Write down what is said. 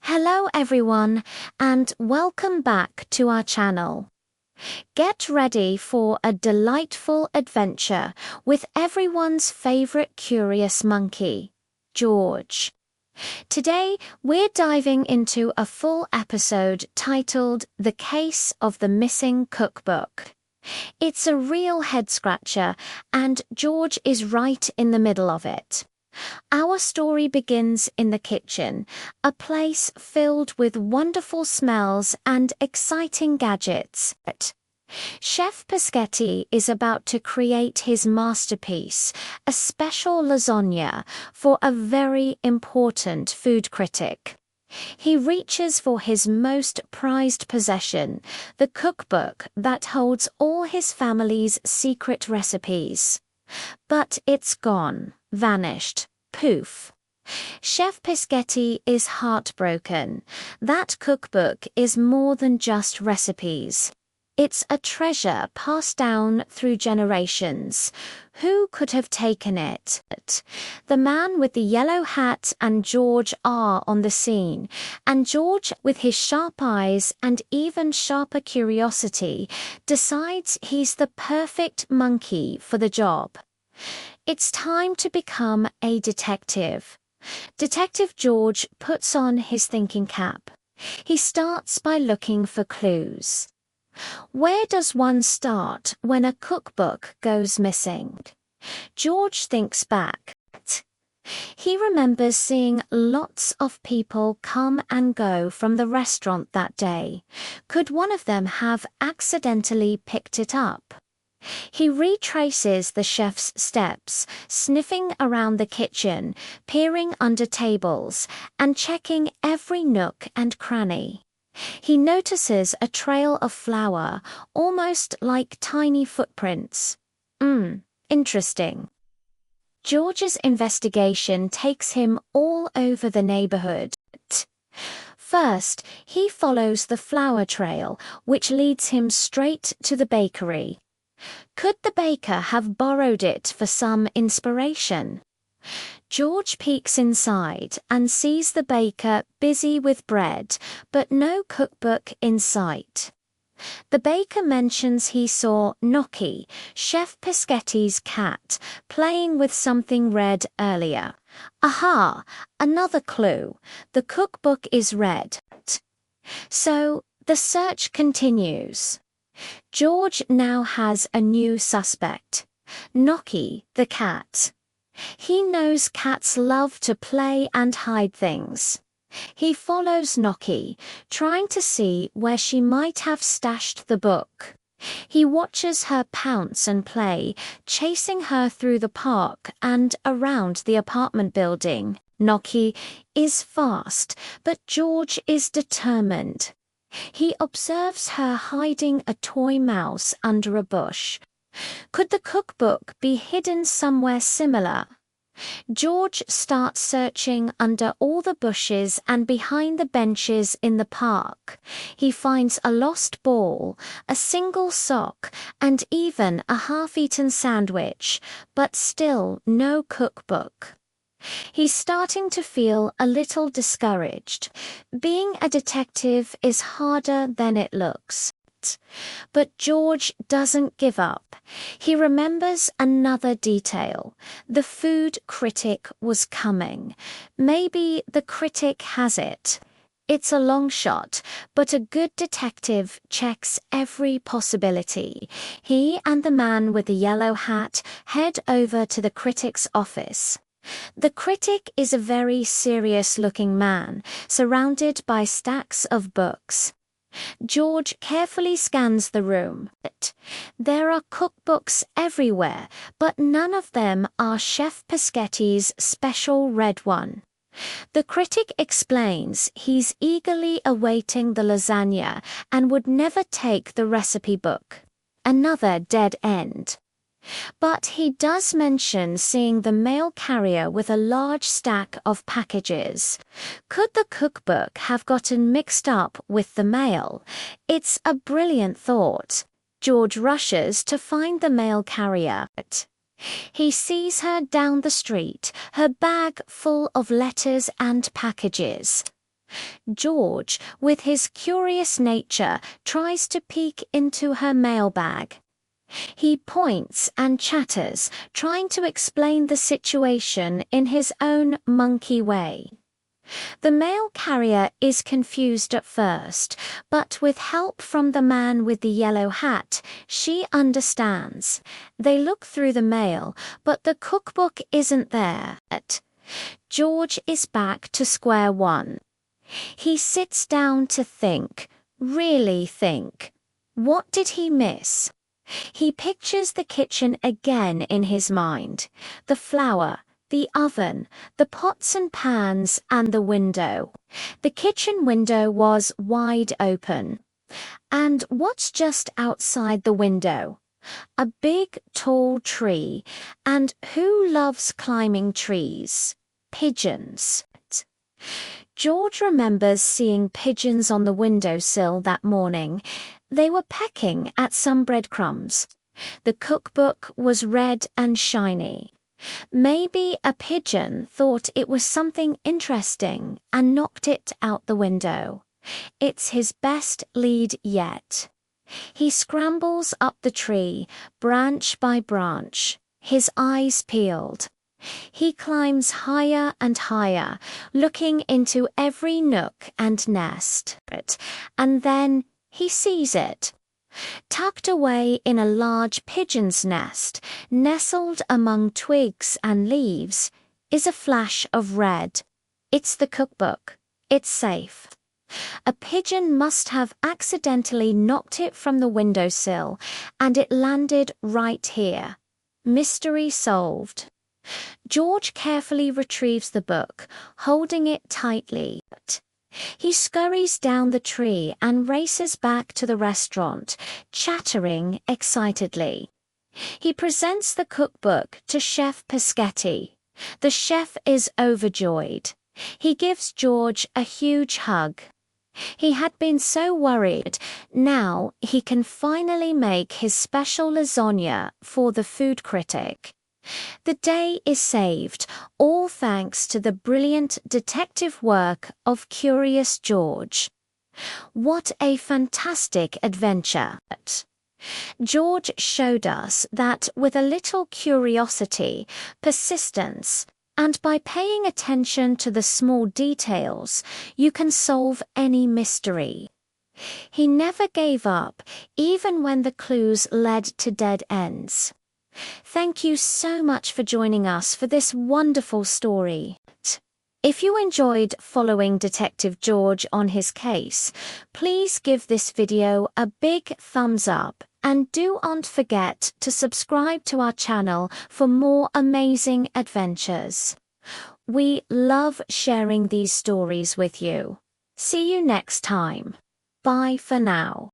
Hello everyone, and welcome back to our channel. Get ready for a delightful adventure with everyone's favorite curious monkey, George. Today, we're diving into a full episode titled The Case of the Missing Cookbook. It's a real head-scratcher, and George is right in the middle of it. Our story begins in the kitchen, a place filled with wonderful smells and exciting gadgets. Chef Peschetti is about to create his masterpiece, a special lasagna, for a very important food critic. He reaches for his most prized possession, the cookbook that holds all his family's secret recipes. But it's gone, vanished, poof. Chef Peschetti is heartbroken. That cookbook is more than just recipes. It's a treasure passed down through generations. Who could have taken it? The man with the yellow hat and George are on the scene, and George, with his sharp eyes and even sharper curiosity, decides he's the perfect monkey for the job. It's time to become a detective. Detective George puts on his thinking cap. He starts by looking for clues. Where does one start when a cookbook goes missing? George thinks back. He remembers seeing lots of people come and go from the restaurant that day. Could one of them have accidentally picked it up? He retraces the chef's steps, sniffing around the kitchen, peering under tables, and checking every nook and cranny. He notices a trail of flour, almost like tiny footprints. Interesting. George's investigation takes him all over the neighborhood. First, he follows the flour trail, which leads him straight to the bakery. Could the baker have borrowed it for some inspiration? George peeks inside and sees the baker busy with bread, but no cookbook in sight. The baker mentions he saw Gnocchi, Chef Peschetti's cat, playing with something red earlier. Aha! Another clue. The cookbook is red. So, the search continues. George now has a new suspect. Gnocchi, the cat. He knows cats love to play and hide things. He follows Gnocchi, trying to see where she might have stashed the book. He watches her pounce and play, chasing her through the park and around the apartment building. Gnocchi is fast, but George is determined. He observes her hiding a toy mouse under a bush. Could the cookbook be hidden somewhere similar? George starts searching under all the bushes and behind the benches in the park. He finds a lost ball, a single sock, and even a half-eaten sandwich, but still no cookbook. He's starting to feel a little discouraged. Being a detective is harder than it looks. But George doesn't give up. He remembers another detail. The food critic was coming. Maybe the critic has it. It's a long shot, but a good detective checks every possibility. He and the man with the yellow hat head over to the critic's office. The critic is a very serious-looking man, surrounded by stacks of books. George carefully scans the room. There are cookbooks everywhere, but none of them are Chef Peschetti's special red one. The critic explains he's eagerly awaiting the lasagna and would never take the recipe book. Another dead end. But he does mention seeing the mail carrier with a large stack of packages. Could the cookbook have gotten mixed up with the mail? It's a brilliant thought. George rushes to find the mail carrier. He sees her down the street, her bag full of letters and packages. George, with his curious nature, tries to peek into her mailbag. He points and chatters, trying to explain the situation in his own monkey way. The mail carrier is confused at first, but with help from the man with the yellow hat, she understands. They look through the mail, but the cookbook isn't there. George is back to square one. He sits down to think, really think. What did he miss? He pictures the kitchen again in his mind. The flour, the oven, the pots and pans, and the window. The kitchen window was wide open. And what's just outside the window? A big, tall tree. And who loves climbing trees? Pigeons. George remembers seeing pigeons on the windowsill that morning. They were pecking at some breadcrumbs. The cookbook was red and shiny. Maybe a pigeon thought it was something interesting and knocked it out the window. It's his best lead yet. He scrambles up the tree, branch by branch, his eyes peeled. He climbs higher and higher, looking into every nook and nest. And then he sees it. Tucked away in a large pigeon's nest, nestled among twigs and leaves, is a flash of red. It's the cookbook. It's safe. A pigeon must have accidentally knocked it from the windowsill, and it landed right here. Mystery solved. George carefully retrieves the book, holding it tightly. He scurries down the tree and races back to the restaurant, chattering excitedly. He presents the cookbook to Chef Peschetti. The chef is overjoyed. He gives George a huge hug. He had been so worried. Now he can finally make his special lasagna for the food critic. The day is saved, all thanks to the brilliant detective work of Curious George. What a fantastic adventure! George showed us that with a little curiosity, persistence, and by paying attention to the small details, you can solve any mystery. He never gave up, even when the clues led to dead ends. Thank you so much for joining us for this wonderful story. If you enjoyed following Detective George on his case, please give this video a big thumbs up and do not forget to subscribe to our channel for more amazing adventures. We love sharing these stories with you. See you next time. Bye for now.